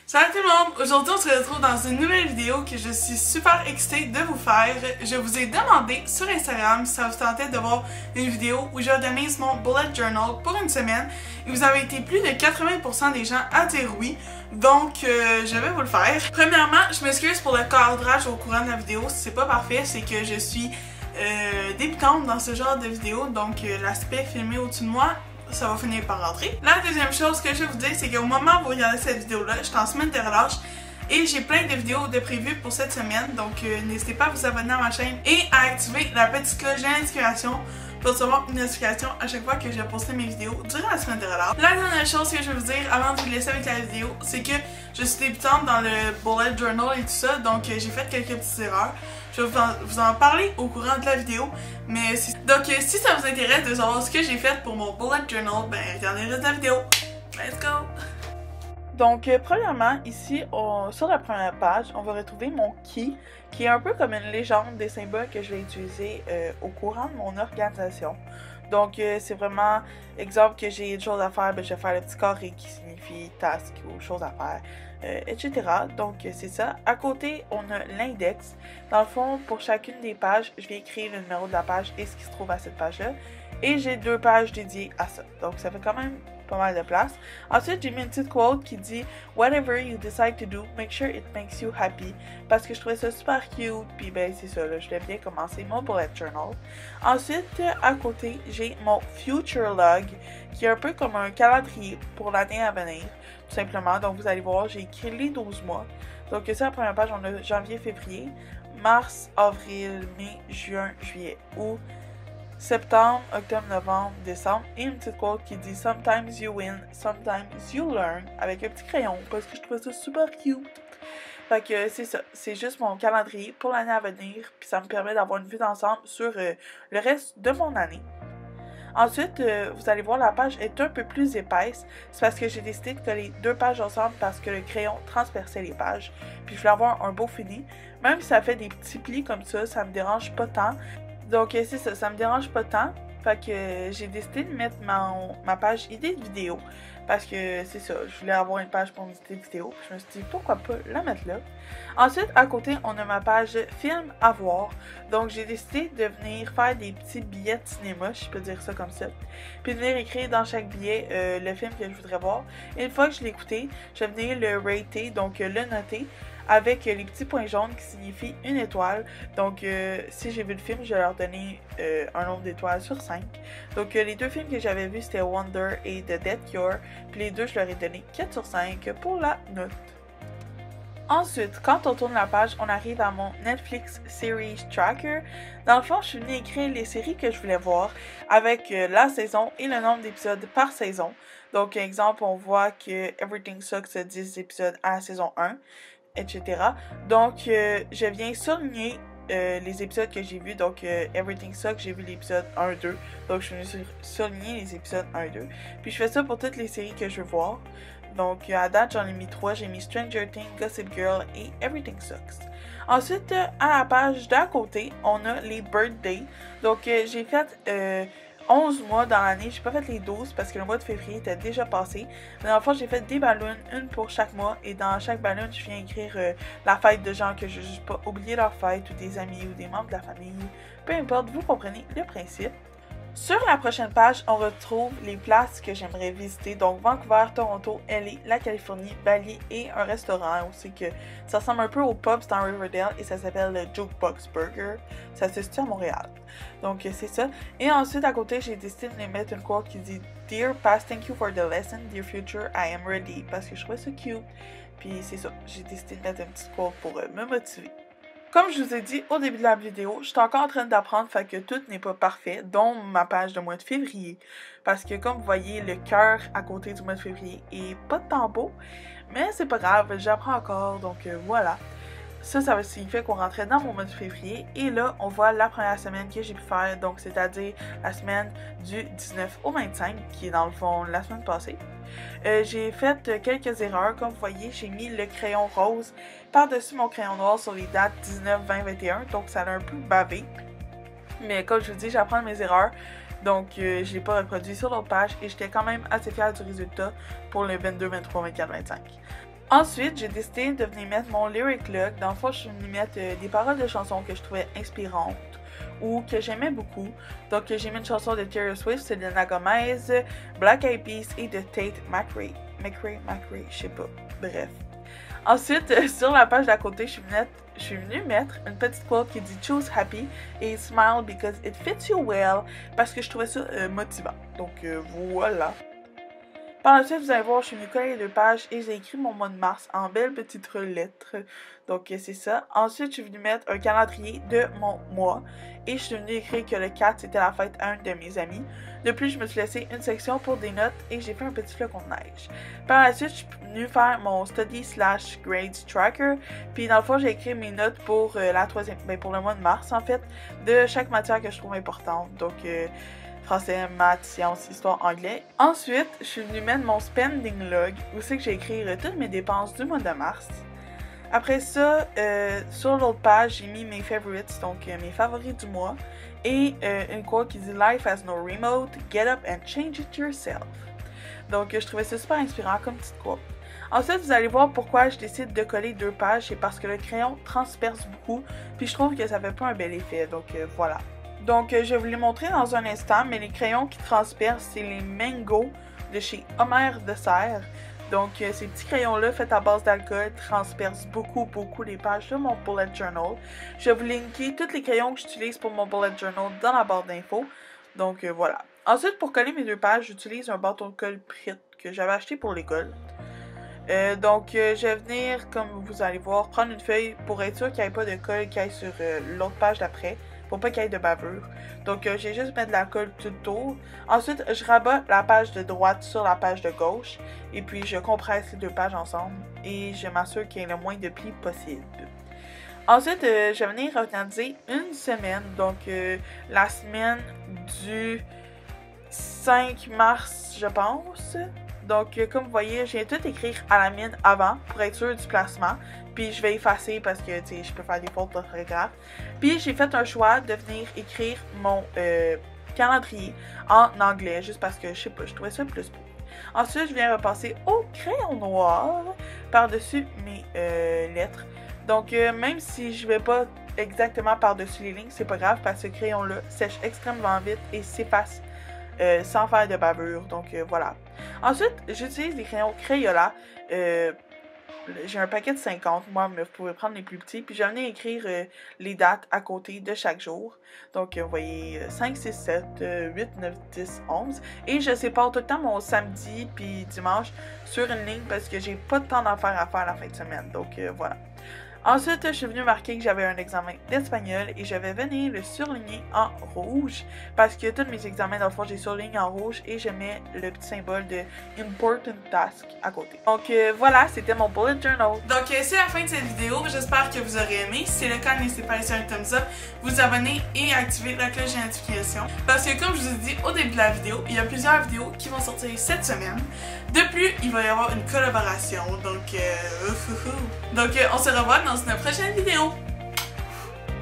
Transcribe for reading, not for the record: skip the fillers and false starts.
Salut tout le monde! Aujourd'hui, on se retrouve dans une nouvelle vidéo que je suis super excitée de vous faire. Je vous ai demandé sur Instagram si ça vous tentait de voir une vidéo où j'organise mon bullet journal pour une semaine. Et vous avez été plus de 80% des gens à dire oui. Donc, je vais vous le faire. Premièrement, je m'excuse pour le cadrage au courant de la vidéo. Si c'est pas parfait, c'est que je suis débutante dans ce genre de vidéo. Donc, l'aspect filmé au-dessus de moi, ça va finir par rentrer. La deuxième chose que je vais vous dire, c'est qu'au moment où vous regardez cette vidéo-là, je suis en semaine de relâche et j'ai plein de vidéos de prévues pour cette semaine. Donc, n'hésitez pas à vous abonner à ma chaîne et à activer la petite cloche de notification pour recevoir une notification à chaque fois que je vais poster mes vidéos durant la semaine de relâche. La dernière chose que je vais vous dire avant de vous laisser avec la vidéo, c'est que je suis débutante dans le bullet journal et tout ça, donc j'ai fait quelques petites erreurs. Je vais vous en parler au courant de la vidéo, mais si ça vous intéresse de savoir ce que j'ai fait pour mon bullet journal, ben regardez le reste de la vidéo. Let's go! Donc, premièrement, ici, sur la première page, on va retrouver mon key, qui est un peu comme une légende des symboles que je vais utiliser au courant de mon organisation. Donc, c'est vraiment, exemple que j'ai une chose à faire, ben, je vais faire le petit carré qui signifie task ou chose à faire, etc. Donc, c'est ça. À côté, on a l'index. Dans le fond, pour chacune des pages, je vais écrire le numéro de la page et ce qui se trouve à cette page-là. Et j'ai 2 pages dédiées à ça. Donc, ça fait quand même pas mal de place. Ensuite, j'ai mis une petite quote qui dit « Whatever you decide to do, make sure it makes you happy ». Parce que je trouvais ça super cute. Puis ben, c'est ça, là, je voulais bien commencer mon bullet journal. Ensuite, à côté, j'ai mon future log, qui est un peu comme un calendrier pour l'année à venir, tout simplement. Donc, vous allez voir, j'ai écrit les 12 mois. Donc, c'est la première page, on a janvier, février, mars, avril, mai, juin, juillet, août, septembre, octobre, novembre, décembre, et une petite quote qui dit « Sometimes you win, sometimes you learn » avec un petit crayon, parce que je trouvais ça super cute. Fait que c'est ça, c'est juste mon calendrier pour l'année à venir, puis ça me permet d'avoir une vue d'ensemble sur le reste de mon année. Ensuite, vous allez voir, la page est un peu plus épaisse. C'est parce que j'ai décidé de coller 2 pages ensemble parce que le crayon transperçait les pages. Puis je voulais avoir un beau fini. Même si ça fait des petits plis comme ça me dérange pas tant. Donc c'est ça, ça me dérange pas tant. Fait que j'ai décidé de mettre ma page idée de vidéo. Parce que c'est ça, je voulais avoir une page pour une idée de vidéo. Puis je me suis dit pourquoi pas la mettre là. Ensuite, à côté, on a ma page film à voir. Donc j'ai décidé de venir faire des petits billets de cinéma, si je peux dire ça comme ça. Puis de venir écrire dans chaque billet le film que je voudrais voir. Et une fois que je l'ai écouté, je vais venir le rater, donc le noter, avec les petits points jaunes qui signifient une étoile. Donc, si j'ai vu le film, je vais leur donner un nombre d'étoiles sur 5. Donc, les 2 films que j'avais vus, c'était Wonder et The Dead Cure. Puis les 2, je leur ai donné 4 sur 5 pour la note. Ensuite, quand on tourne la page, on arrive à mon Netflix Series Tracker. Dans le fond, je suis venue écrire les séries que je voulais voir avec la saison et le nombre d'épisodes par saison. Donc, exemple, on voit que Everything Sucks a 10 épisodes à la saison 1. Etc. Donc, je viens souligner les épisodes que j'ai vus. Donc, Everything Sucks, j'ai vu l'épisode 1-2. Donc, je suis venue souligner les épisodes 1-2. Puis, je fais ça pour toutes les séries que je veux voir. Donc, à date, j'en ai mis 3. J'ai mis Stranger Things, Gossip Girl et Everything Sucks. Ensuite, à la page d'à côté, on a les birthdays. Donc, j'ai fait 11 mois dans l'année, j'ai pas fait les 12 parce que le mois de février était déjà passé. Mais dans le fond, j'ai fait des ballons, une pour chaque mois. Et dans chaque ballon, je viens écrire la fête de gens que je n'ai pas oublié leur fête, ou des amis, ou des membres de la famille. Peu importe, vous comprenez le principe. Sur la prochaine page, on retrouve les places que j'aimerais visiter. Donc, Vancouver, Toronto, LA, la Californie, Bali et un restaurant aussi que ça ressemble un peu au Pubs dans Riverdale et ça s'appelle le Jukebox Burger. Ça se situe à Montréal. Donc, c'est ça. Et ensuite, à côté, j'ai décidé de mettre une quote qui dit « Dear past, thank you for the lesson. Dear future, I am ready. » Parce que je trouvais ça cute. Puis, c'est ça. J'ai décidé de mettre une petite quote pour me motiver. Comme je vous ai dit au début de la vidéo, je suis encore en train d'apprendre, fait que tout n'est pas parfait, dont ma page de mois de février. Parce que comme vous voyez, le cœur à côté du mois de février est pas de temps beau, mais c'est pas grave, j'apprends encore, donc voilà. Ça va signifier qu'on rentrait dans mon mois de février. Et là, on voit la première semaine que j'ai pu faire, donc c'est-à-dire la semaine du 19 au 25, qui est dans le fond la semaine passée. J'ai fait quelques erreurs. Comme vous voyez, j'ai mis le crayon rose par-dessus mon crayon noir sur les dates 19, 20, 21. Donc, ça a un peu bavé. Mais comme je vous dis, j'apprends mes erreurs. Donc, je ne l'ai pas reproduit sur l'autre page. Et j'étais quand même assez fière du résultat pour le 22, 23, 24, 25. Ensuite, j'ai décidé de venir mettre mon lyric log. Dans le fond, je suis venue mettre des paroles de chansons que je trouvais inspirantes ou que j'aimais beaucoup. Donc, j'ai mis une chanson de Taylor Swift, Selena Gomez, Black Eyed Peas et de Tate McRae, je sais pas. Bref. Ensuite, sur la page d'à côté, je suis venue mettre une petite quote qui dit Choose happy et smile because it fits you well, parce que je trouvais ça motivant. Donc voilà. Par la suite, vous allez voir, je suis venue coller les 2 pages et j'ai écrit mon mois de mars en belles petites lettres. Donc c'est ça. Ensuite, je suis venue mettre un calendrier de mon mois et je suis venue écrire que le 4 c'était la fête à un de mes amis. De plus, je me suis laissé une section pour des notes et j'ai fait un petit flocon de neige. Par la suite, je suis venue faire mon study/grades tracker. Puis dans le fond, j'ai écrit mes notes pour pour le mois de mars en fait, de chaque matière que je trouve importante. Donc français, maths, sciences, histoire, anglais. Ensuite, je suis venue mettre mon spending log où c'est que j'ai écrit toutes mes dépenses du mois de mars. Après ça, sur l'autre page, j'ai mis mes favorites, donc mes favoris du mois, et une quote qui dit Life has no remote, get up and change it yourself. Donc je trouvais ça super inspirant comme petite quote. Ensuite, vous allez voir pourquoi je décide de coller 2 pages, c'est parce que le crayon transperce beaucoup, puis je trouve que ça fait pas un bel effet, donc voilà. Donc, je vais vous les montrer dans un instant, mais les crayons qui transpercent, c'est les Mango de chez Homer de Serre. Donc, ces petits crayons-là, faits à base d'alcool, transpercent beaucoup les pages de mon bullet journal. Je vais vous linker tous les crayons que j'utilise pour mon bullet journal dans la barre d'infos. Donc, voilà. Ensuite, pour coller mes 2 pages, j'utilise un bâton de colle Pritt que j'avais acheté pour l'école. Donc, je vais venir, comme vous allez voir, prendre une feuille pour être sûr qu'il n'y ait pas de colle qui aille sur l'autre page d'après. Pour pas qu'il y ait de bavure. Donc, j'ai juste mis de la colle tout autour. Ensuite, je rabats la page de droite sur la page de gauche. Et puis, je compresse les 2 pages ensemble. Et je m'assure qu'il y ait le moins de plis possible. Ensuite, je vais venir organiser une semaine. Donc, la semaine du 5 mars, je pense. Donc, comme vous voyez, je viens tout écrire à la mine avant pour être sûr du placement. Puis, je vais effacer parce que, tu sais, je peux faire des fautes d'orthographe. Puis, j'ai fait un choix de venir écrire mon calendrier en anglais, juste parce que, je sais pas, je trouvais ça plus beau. Ensuite, je viens repasser au crayon noir par-dessus mes lettres. Donc, même si je vais pas exactement par-dessus les lignes, c'est pas grave parce que ce crayon-là sèche extrêmement vite et s'efface sans faire de bavure. Donc, voilà. Ensuite, j'utilise des crayons Crayola. J'ai un paquet de 50, moi, mais vous pouvez prendre les plus petits. Puis je vais venir écrire les dates à côté de chaque jour. Donc, vous voyez, 5, 6, 7, 8, 9, 10, 11. Et je sépare tout le temps mon samedi puis dimanche sur une ligne parce que j'ai pas de temps d'en faire à faire la fin de semaine. Donc, voilà. Ensuite, je suis venue marquer que j'avais un examen d'espagnol et je vais venir le surligner en rouge parce que tous mes examens, dans le fond, j'ai surligné en rouge et je mets le petit symbole de Important Task à côté. Donc voilà, c'était mon bullet journal. Donc c'est la fin de cette vidéo. J'espère que vous aurez aimé. Si c'est le cas, n'hésitez pas à laisser un thumbs up, vous abonner et activer la cloche de notification. Parce que comme je vous ai dit au début de la vidéo, il y a plusieurs vidéos qui vont sortir cette semaine. De plus, il va y avoir une collaboration. Donc on se revoit dans une prochaine vidéo.